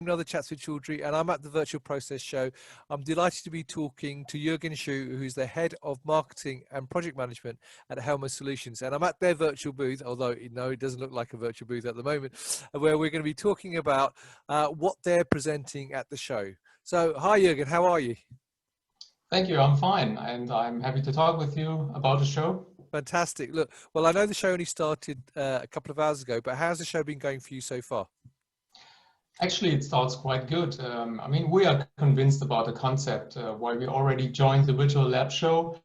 Another Chats with Chaudhry, and I'm at the Virtual Process Show. I'm delighted to be talking to Juergen Schuy, who's the Head of Marketing and Project Management at Hellma Solutions. And I'm at their virtual booth, although no, it doesn't look like a virtual booth at the moment, where we're going to be talking about what they're presenting at the show. So, hi Juergen, how are you? Thank you, I'm fine, and I'm happy to talk with you about the show. Fantastic. Look, well, I know the show only started a couple of hours ago, but how's the show been going for you so far? Actually, it starts quite good. I mean, we are convinced about the concept, why we already joined the Virtual Lab show,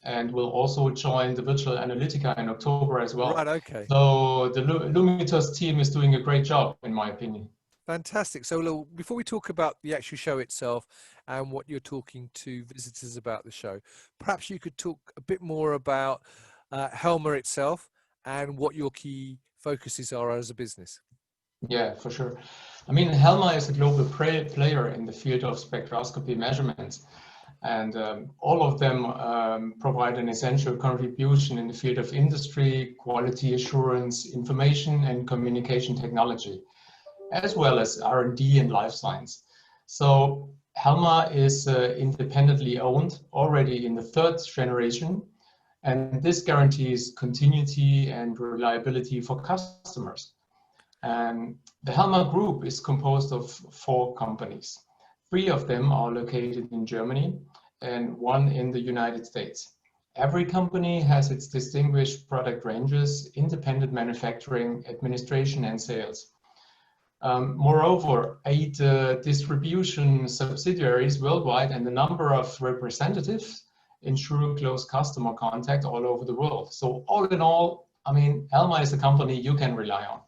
and we'll also join the Virtual Analytica in October as well. Right, okay. So the Lumitos team is doing a great job, in my opinion. Fantastic. So look, before we talk about the actual show itself and what you're talking to visitors about the show, perhaps you could talk a bit more about Hellma itself and what your key focuses are as a business. Yeah, for sure. I mean, Hellma is a global player in the field of spectroscopy measurements, and all of them provide an essential contribution in the field of industry, quality assurance, information and communication technology, as well as R&D and life science. So Hellma is independently owned already in the third generation, and this guarantees continuity and reliability for customers. And the Hellma Group is composed of 4 companies. 3 of them are located in Germany and 1 in the United States. Every company has its distinguished product ranges, independent manufacturing, administration, and sales. Moreover, 8 distribution subsidiaries worldwide and the number of representatives ensure close customer contact all over the world. So all in all, I mean, Hellma is a company you can rely on.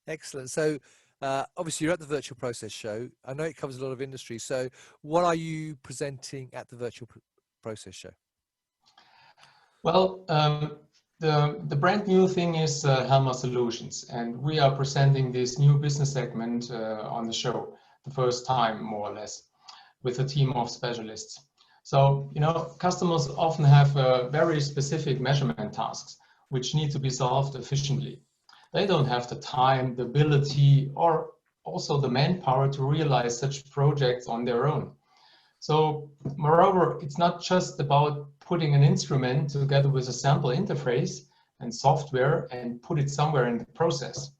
Excellent. So obviously you're at the Virtual Process Show. I know it covers a lot of industry. So what are you presenting at the Virtual Process Show? Well, the brand new thing is Hellma Solutions, and we are presenting this new business segment on the show the first time, more or less, with a team of specialists. So, you know, customers often have very specific measurement tasks which need to be solved efficiently. They don't have the time, the ability, or also the manpower to realize such projects on their own. So, moreover, it's not just about putting an instrument together with a sample interface and software and put it somewhere in the process.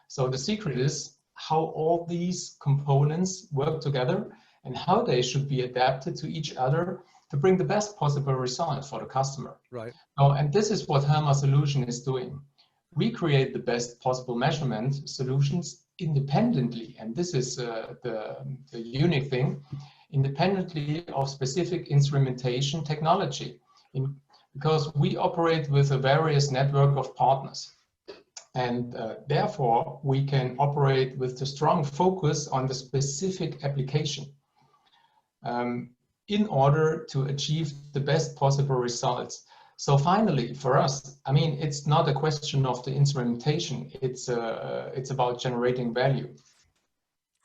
So the secret is how all these components work together and how they should be adapted to each other to bring the best possible result for the customer. Right. And this is what Hellma Solution is doing. We create the best possible measurement solutions independently, and this is the unique thing, independently of specific instrumentation technology, because we operate with a various network of partners. And therefore, we can operate with the strong focus on the specific application in order to achieve the best possible results. So finally, for us, I mean, it's not a question of the instrumentation. It's about generating value.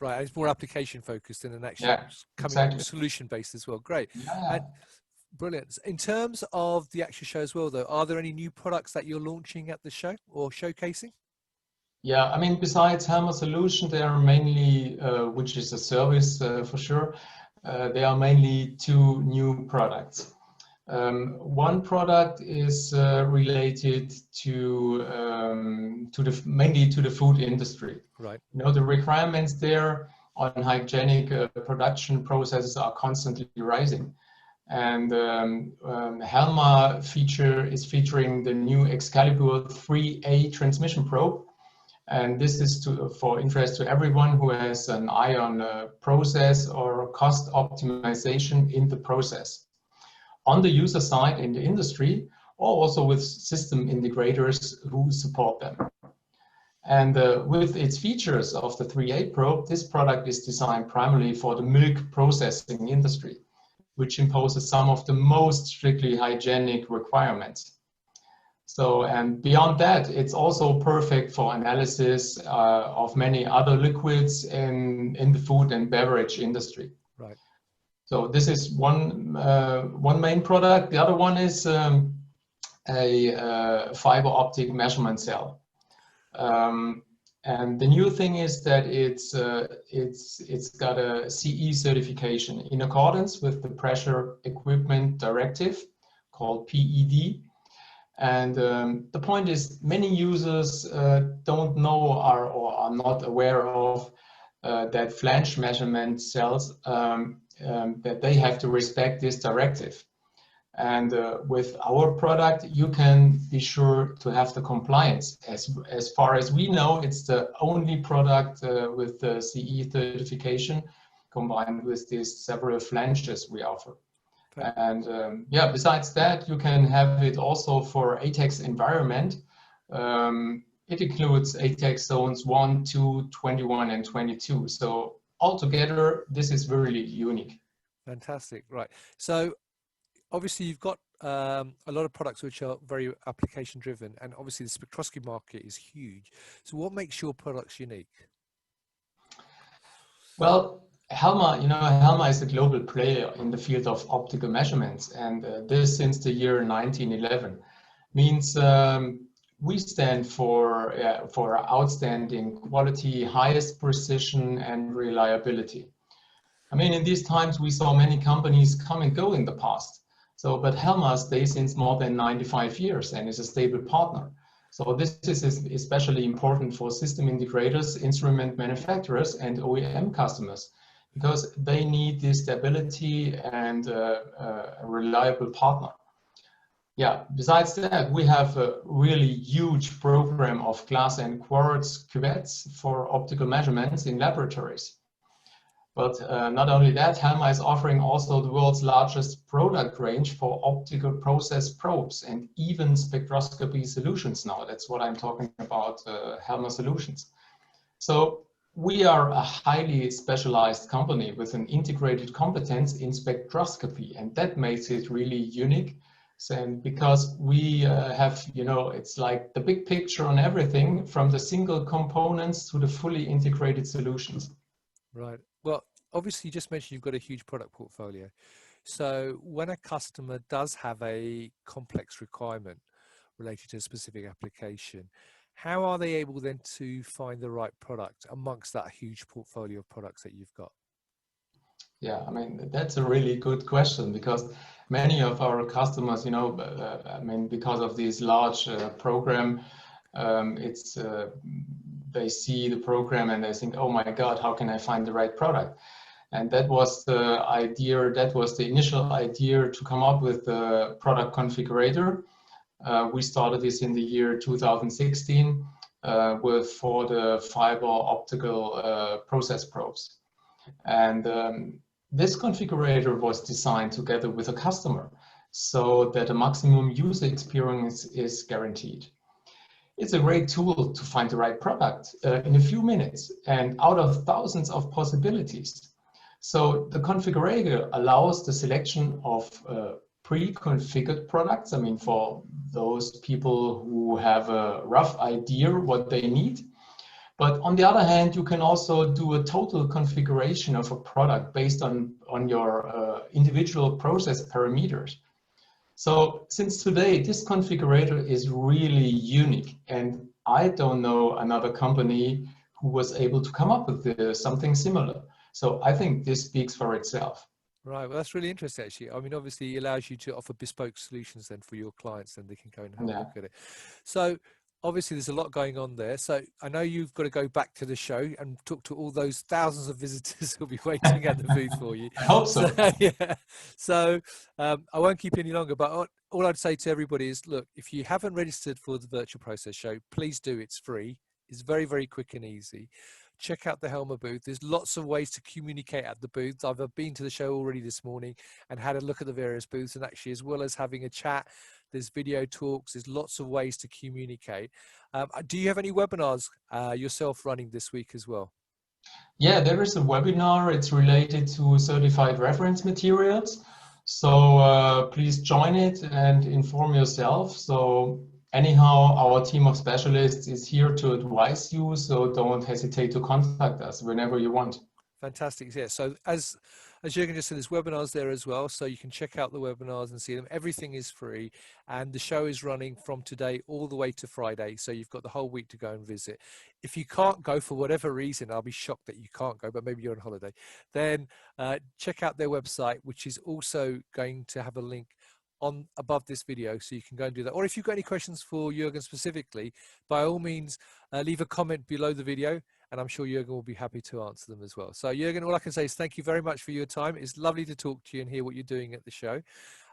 Right, it's more application focused and actually coming exactly. solution based as well. Great. Yeah. And brilliant. In terms of the actual show as well, though, are there any new products that you're launching at the show or showcasing? Yeah, I mean, besides Hellma Solution, there are mainly, which is a service for sure, there are mainly 2 new products. One product is related mainly to the food industry. Right. You know, the requirements there on hygienic production processes are constantly rising. And Hellma is featuring the new Excalibur 3A transmission probe. And this is for interest to everyone who has an eye on process or cost optimization in the process, on the user side in the industry, or also with system integrators who support them. And with its features of the 3A probe, this product is designed primarily for the milk processing industry, which imposes some of the most strictly hygienic requirements. So, and beyond that, it's also perfect for analysis of many other liquids in the food and beverage industry. Right. So this is one main product. The other one is a fiber optic measurement cell. And the new thing is that it's got a CE certification in accordance with the Pressure Equipment Directive, called PED. And the point is, many users don't know or are not aware of that flange measurement cells, that they have to respect this directive. And with our product, you can be sure to have the compliance. As far as we know, it's the only product with the CE certification combined with these several flanges we offer. And yeah, besides that, you can have it also for ATEX environment. It includes ATEX zones 1, 2, 21, and 22. So altogether, this is really unique. Fantastic. Right. So obviously you've got a lot of products which are very application driven, and obviously the spectroscopy market is huge. So what makes your products unique? Well, Hellma, Hellma is a global player in the field of optical measurements, and this since the year 1911 means we stand for outstanding quality, highest precision, and reliability. I mean, in these times, we saw many companies come and go in the past. So, but Hellma stays since more than 95 years and is a stable partner. So this is especially important for system integrators, instrument manufacturers, and OEM customers, because they need this stability and a reliable partner. Yeah, besides that, we have a really huge program of glass and quartz cuvettes for optical measurements in laboratories. But not only that, Hellma is offering also the world's largest product range for optical process probes and even spectroscopy solutions now. That's what I'm talking about, Hellma Solutions. So we are a highly specialized company with an integrated competence in spectroscopy, and that makes it really unique. And because we have, it's like the big picture on everything, from the single components to the fully integrated solutions. Right. Well, obviously you just mentioned you've got a huge product portfolio. So when a customer does have a complex requirement related to a specific application, how are they able then to find the right product amongst that huge portfolio of products that you've got? Yeah, I mean, that's a really good question, because many of our customers, I mean, because of this large program, they see the program and they think, oh my God, how can I find the right product? And that was the idea, that was the initial idea to come up with the product configurator. We started this in the year 2016 for the fiber optical process probes. And this configurator was designed together with a customer so that a maximum user experience is guaranteed. It's a great tool to find the right product in a few minutes and out of thousands of possibilities. So the configurator allows the selection of pre-configured products. I mean, for those people who have a rough idea what they need. But on the other hand, you can also do a total configuration of a product based on your individual process parameters. So since today, this configurator is really unique, and I don't know another company who was able to come up with something similar. So I think this speaks for itself. Right, well, that's really interesting, actually. I mean, obviously, it allows you to offer bespoke solutions then for your clients, and they can go and have a look at it. So obviously, there's a lot going on there. So I know you've got to go back to the show and talk to all those thousands of visitors who'll be waiting at the booth for you. I hope so. Yeah. So I won't keep you any longer, but all I'd say to everybody is, look, if you haven't registered for the virtual process show, please do. It's free. It's very, very quick and easy. Check out the Hellma booth. There's lots of ways to communicate at the booth. I've been to the show already this morning and had a look at the various booths, and actually, as well as having a chat, there's video talks, there's lots of ways to communicate. Do you have any webinars yourself running this week as well? Yeah, there is a webinar. It's related to certified reference materials. So please join it and inform yourself. So anyhow, our team of specialists is here to advise you. So don't hesitate to contact us whenever you want. Fantastic. Yeah. So as Juergen just said, there's webinars there as well. So you can check out the webinars and see them. Everything is free. And the show is running from today all the way to Friday. So you've got the whole week to go and visit. If you can't go for whatever reason, I'll be shocked that you can't go, but maybe you're on holiday, then check out their website, which is also going to have a link on above this video, so you can go and do that. Or if you've got any questions for Juergen specifically, by all means, leave a comment below the video, and I'm sure Juergen will be happy to answer them as well. So Juergen, all I can say is thank you very much for your time. It's lovely to talk to you and hear what you're doing at the show.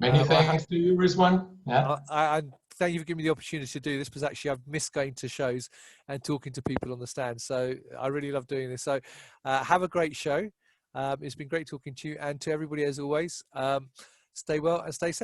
Many thanks to you, Rizwan. Yeah. I thank you for giving me the opportunity to do this, because actually I've missed going to shows and talking to people on the stand. So I really love doing this. So have a great show. It's been great talking to you, and to everybody as always, stay well and stay safe.